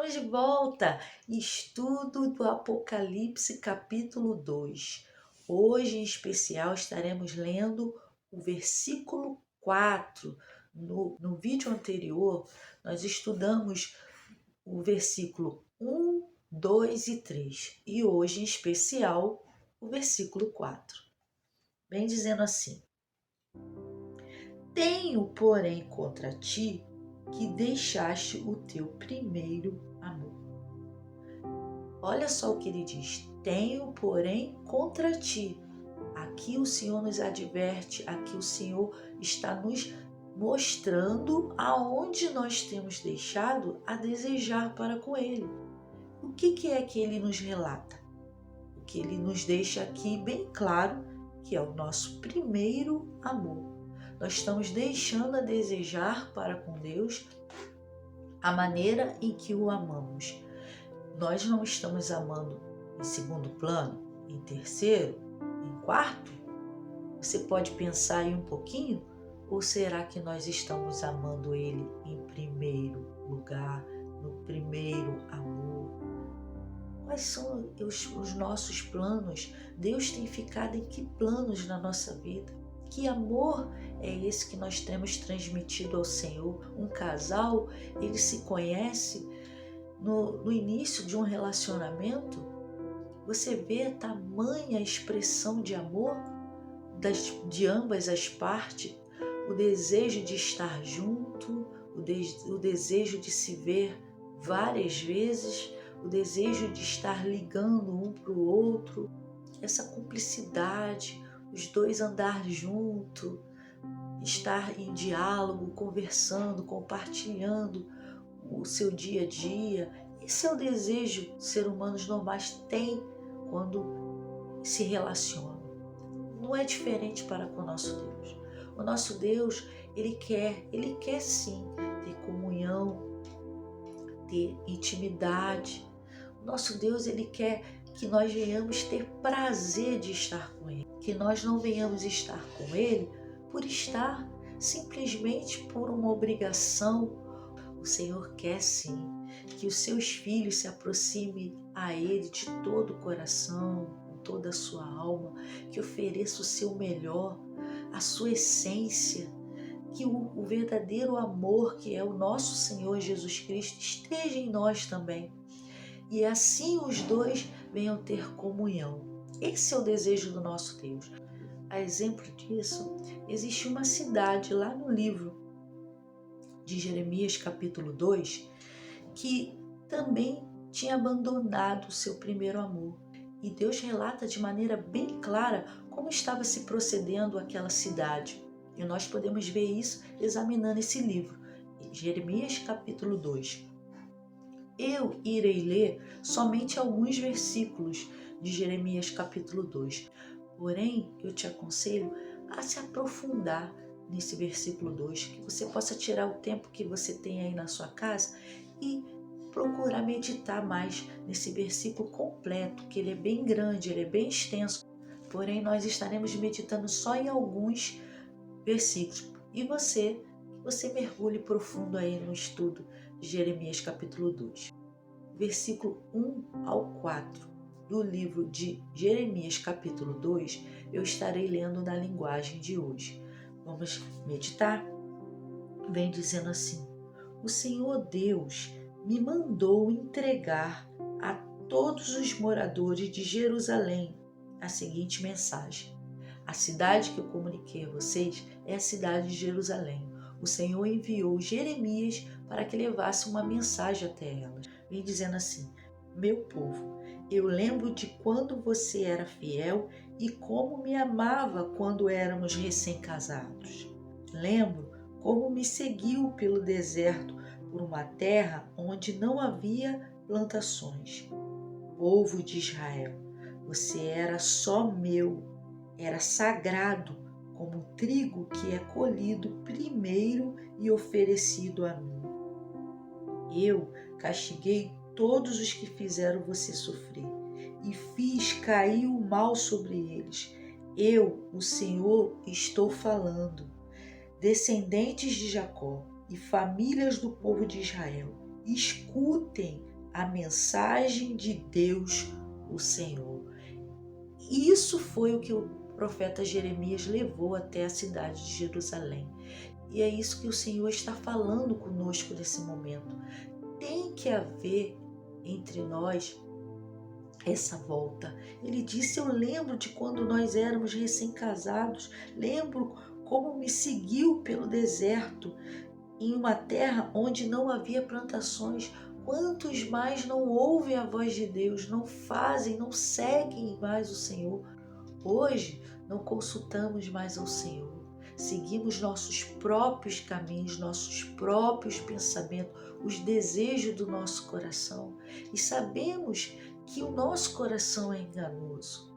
Estamos de volta! Estudo do Apocalipse, capítulo 2. Hoje, em especial, estaremos lendo o versículo 4. No vídeo anterior, nós estudamos o versículo 1, 2 e 3. E hoje, em especial, o versículo 4. Vem dizendo assim: Tenho, porém, contra ti que deixaste o teu primeiro amor. Olha só o que ele diz: tenho, porém, contra ti. Aqui o Senhor nos adverte, aqui o Senhor está nos mostrando aonde nós temos deixado a desejar para com Ele. O que é que Ele nos relata? O que Ele nos deixa aqui bem claro, que é o nosso primeiro amor. Nós estamos deixando a desejar para com Deus a maneira em que o amamos. Nós não estamos amando em segundo plano, em terceiro, em quarto? Você pode pensar aí um pouquinho? Ou será que nós estamos amando Ele em primeiro lugar, no primeiro amor? Quais são os nossos planos? Deus tem ficado em que planos na nossa vida? Que amor é esse que nós temos transmitido ao Senhor? Um casal, ele se conhece no início de um relacionamento. Você vê a tamanha expressão de amor de ambas as partes, o desejo de estar junto, o desejo de se ver várias vezes, o desejo de estar ligando um para o outro, essa cumplicidade, os dois andar junto, estar em diálogo, conversando, compartilhando o seu dia a dia. Esse é o desejo que os seres humanos normais têm quando se relacionam. Não é diferente para com o nosso Deus. O nosso Deus, Ele quer sim ter comunhão, ter intimidade. O nosso Deus, Ele quer que nós venhamos ter prazer de estar com Ele, que nós não venhamos estar com Ele por estar, simplesmente por uma obrigação. O Senhor quer sim que os seus filhos se aproximem a Ele de todo o coração, com toda a sua alma, que ofereça o seu melhor, a sua essência, que o verdadeiro amor que é o nosso Senhor Jesus Cristo esteja em nós também. E assim os dois venham ter comunhão. Esse é o desejo do nosso Deus. A exemplo disso, existe uma cidade lá no livro de Jeremias capítulo 2, que também tinha abandonado o seu primeiro amor. E Deus relata de maneira bem clara como estava se procedendo aquela cidade. E nós podemos ver isso examinando esse livro, Jeremias capítulo 2. Eu irei ler somente alguns versículos de Jeremias capítulo 2. Porém, eu te aconselho a se aprofundar nesse versículo 2, que você possa tirar o tempo que você tem aí na sua casa e procurar meditar mais nesse versículo completo, que ele é bem grande, ele é bem extenso. Porém, nós estaremos meditando só em alguns versículos. E você mergulhe profundo aí no estudo de Jeremias capítulo 2. Versículo 1 ao 4 do livro de Jeremias capítulo 2, eu estarei lendo na linguagem de hoje. Vamos meditar? Vem dizendo assim: o Senhor Deus me mandou entregar a todos os moradores de Jerusalém a seguinte mensagem. A cidade que eu comuniquei a vocês é a cidade de Jerusalém. O Senhor enviou Jeremias para que levasse uma mensagem até elas. Vem dizendo assim: meu povo, eu lembro de quando você era fiel e como me amava quando éramos recém-casados. Lembro como me seguiu pelo deserto, por uma terra onde não havia plantações. Povo de Israel, você era só meu, era sagrado, como o trigo que é colhido primeiro e oferecido a mim. Eu castiguei todos os que fizeram você sofrer e fiz cair o mal sobre eles. Eu, o Senhor, estou falando. Descendentes de Jacó e famílias do povo de Israel, escutem a mensagem de Deus, o Senhor. Isso foi o que o profeta Jeremias levou até a cidade de Jerusalém. E é isso que o Senhor está falando conosco nesse momento. Tem que haver entre nós essa volta. Ele disse: eu lembro de quando nós éramos recém-casados, lembro como me seguiu pelo deserto, em uma terra onde não havia plantações. Quantos mais não ouvem a voz de Deus, não fazem, não seguem mais o Senhor? Hoje não consultamos mais ao Senhor. Seguimos nossos próprios caminhos, nossos próprios pensamentos, os desejos do nosso coração. E sabemos que o nosso coração é enganoso.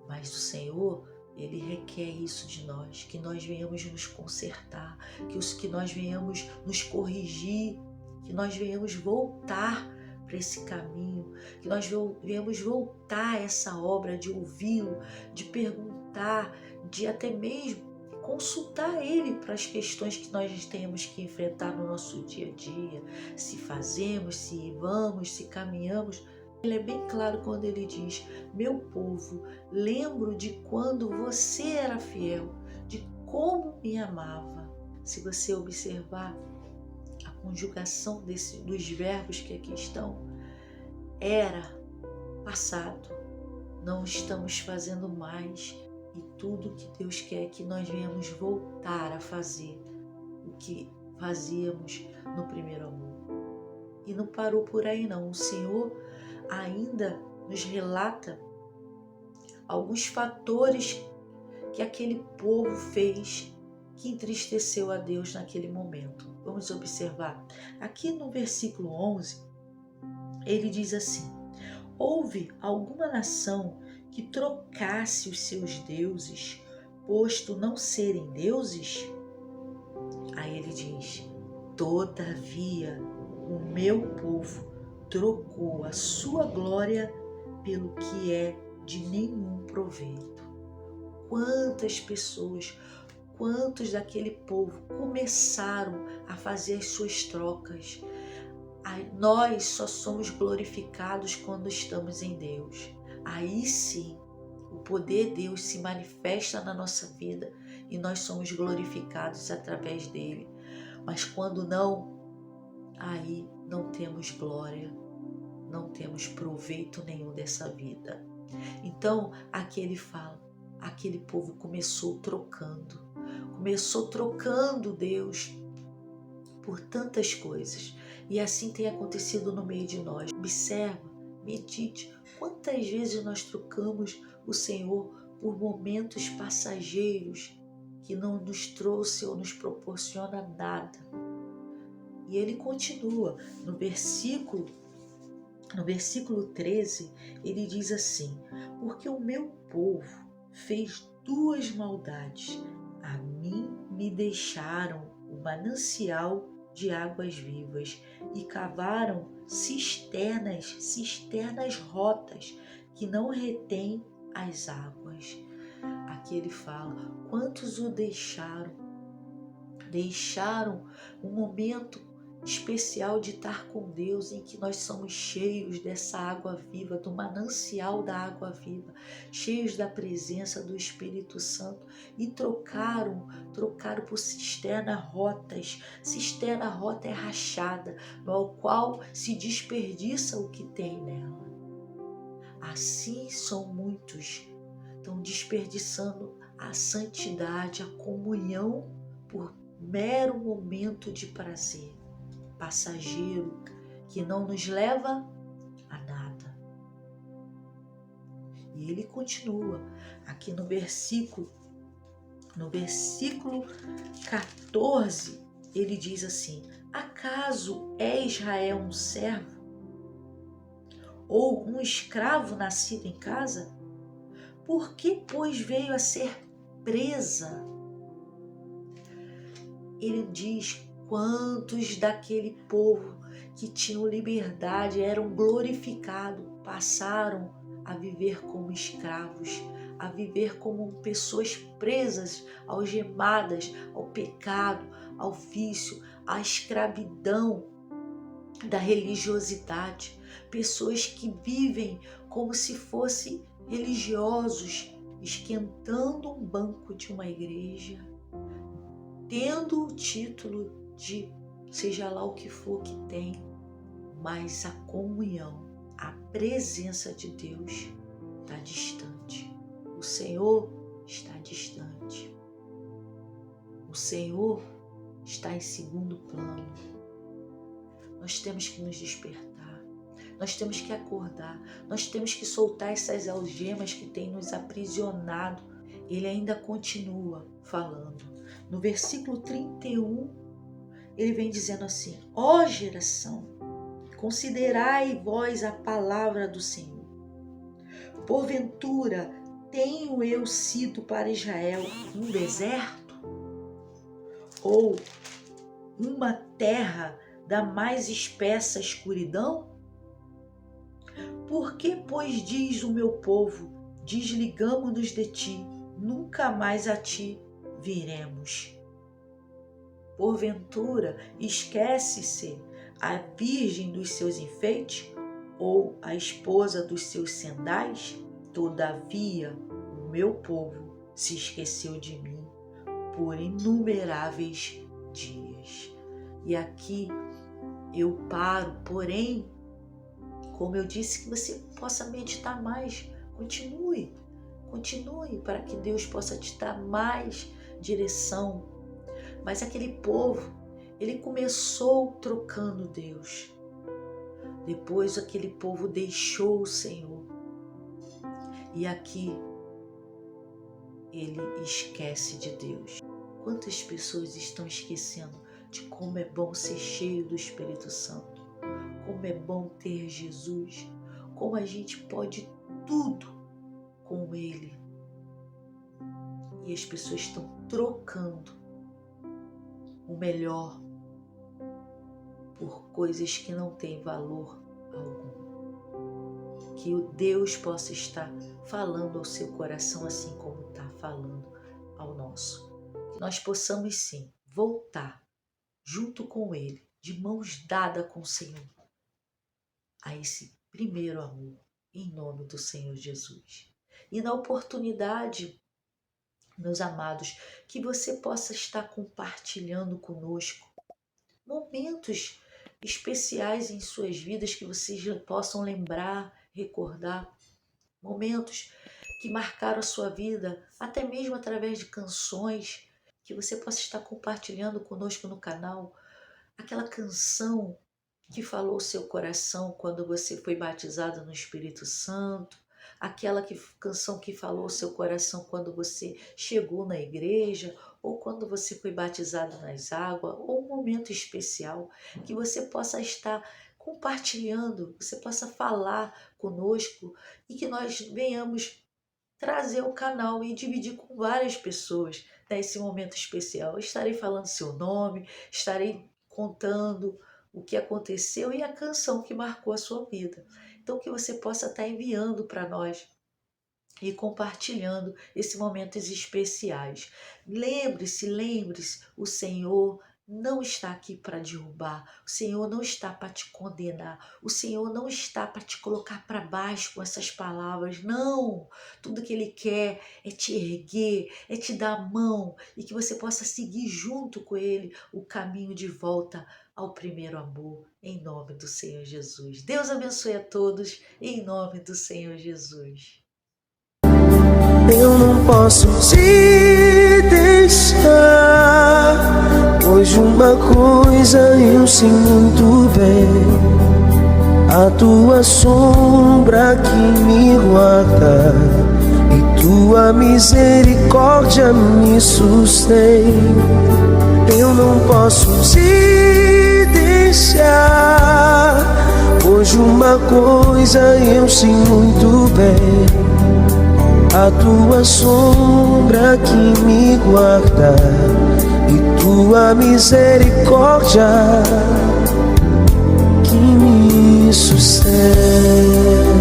Mas o Senhor, Ele requer isso de nós, que nós venhamos nos consertar, que nós venhamos nos corrigir, que nós venhamos voltar para esse caminho, que nós venhamos voltar a essa obra de ouvi-lo, de perguntar, de até mesmo consultar Ele para as questões que nós temos que enfrentar no nosso dia a dia, se fazemos, se vamos, se caminhamos. Ele é bem claro quando ele diz: meu povo, lembro de quando você era fiel, de como me amava. Se você observar a conjugação dos verbos que aqui estão, era passado, não estamos fazendo mais, e tudo que Deus quer é que nós venhamos voltar a fazer o que fazíamos no primeiro amor. E não parou por aí não, o Senhor ainda nos relata alguns fatores que aquele povo fez que entristeceu a Deus naquele momento. Vamos observar. Aqui no versículo 11, ele diz assim: houve alguma nação que trocasse os seus deuses, posto não serem deuses? Aí ele diz: todavia o meu povo trocou a sua glória pelo que é de nenhum proveito. Quantas pessoas, quantos daquele povo começaram a fazer as suas trocas? Nós só somos glorificados quando estamos em Deus. Aí sim, o poder de Deus se manifesta na nossa vida e nós somos glorificados através dele. Mas quando não, aí não temos glória, não temos proveito nenhum dessa vida. Então, aqui ele fala, aquele povo começou trocando Deus por tantas coisas. E assim tem acontecido no meio de nós. Observa, medite, quantas vezes nós trocamos o Senhor por momentos passageiros que não nos trouxe ou nos proporciona nada. E ele continua no versículo 13, ele diz assim: porque o meu povo fez duas maldades, a mim me deixaram o manancial de águas vivas e cavaram cisternas rotas que não retêm as águas. Aqui ele fala, quantos o deixaram um momento especial de estar com Deus, em que nós somos cheios dessa água viva, do manancial da água viva, cheios da presença do Espírito Santo, e trocaram por cisternas rotas. Cisterna rota é rachada, no qual se desperdiça o que tem nela. Assim são muitos, estão desperdiçando a santidade, a comunhão por mero momento de prazer passageiro que não nos leva a nada. E ele continua aqui no versículo 14, ele diz assim: acaso é Israel um servo ou um escravo nascido em casa? Por que, pois, veio a ser presa? Ele diz: quantos daquele povo que tinham liberdade, eram glorificados, passaram a viver como escravos, a viver como pessoas presas, algemadas ao pecado, ao vício, à escravidão, da religiosidade, pessoas que vivem como se fossem religiosos, esquentando um banco de uma igreja, tendo o título de seja lá o que for que tem, mas a comunhão, a presença de Deus está distante. O Senhor está distante. O Senhor está em segundo plano. Nós temos que nos despertar. Nós temos que acordar. Nós temos que soltar essas algemas que têm nos aprisionado. Ele ainda continua falando. No versículo 31, ele vem dizendo assim: ó geração, considerai vós a palavra do Senhor. Porventura, tenho eu sido para Israel um deserto? Ou uma terra da mais espessa escuridão? Por que, pois, diz o meu povo, desligamo-nos de ti, nunca mais a ti viremos? Porventura, esquece-se a virgem dos seus enfeites, ou a esposa dos seus sendais? Todavia, o meu povo se esqueceu de mim por inumeráveis dias. E aqui eu paro, porém, como eu disse, que você possa meditar mais. Continue para que Deus possa te dar mais direção. Mas aquele povo, ele começou trocando Deus. Depois aquele povo deixou o Senhor. E aqui ele esquece de Deus. Quantas pessoas estão esquecendo de como é bom ser cheio do Espírito Santo, como é bom ter Jesus, como a gente pode tudo com Ele. E as pessoas estão trocando o melhor por coisas que não têm valor algum. Que o Deus possa estar falando ao seu coração assim como está falando ao nosso. Que nós possamos sim voltar junto com Ele, de mãos dadas com o Senhor, a esse primeiro amor, em nome do Senhor Jesus. E na oportunidade, meus amados, que você possa estar compartilhando conosco momentos especiais em suas vidas que vocês possam lembrar, recordar, momentos que marcaram a sua vida, até mesmo através de canções, que você possa estar compartilhando conosco no canal, aquela canção que falou o seu coração quando você foi batizado no Espírito Santo, aquela canção que falou o seu coração quando você chegou na igreja, ou quando você foi batizado nas águas, ou um momento especial, que você possa estar compartilhando, você possa falar conosco e que nós venhamos trazer o canal e dividir com várias pessoas nesse momento especial. Eu estarei falando seu nome, estarei contando o que aconteceu e a canção que marcou a sua vida. Então que você possa estar enviando para nós e compartilhando esses momentos especiais. Lembre-se, o Senhor não está aqui para derrubar, o Senhor não está para te condenar, o Senhor não está para te colocar para baixo com essas palavras, não. Tudo que Ele quer é te erguer, é te dar a mão e que você possa seguir junto com Ele o caminho de volta ao primeiro amor, em nome do Senhor Jesus. Deus abençoe a todos, em nome do Senhor Jesus. Eu não posso te deixar, pois uma coisa eu sei muito bem: a tua sombra que me guarda e tua misericórdia me sustém. Eu não posso te deixar, pois uma coisa eu sei muito bem: a tua sombra que me guarda e tua misericórdia que me sustenta.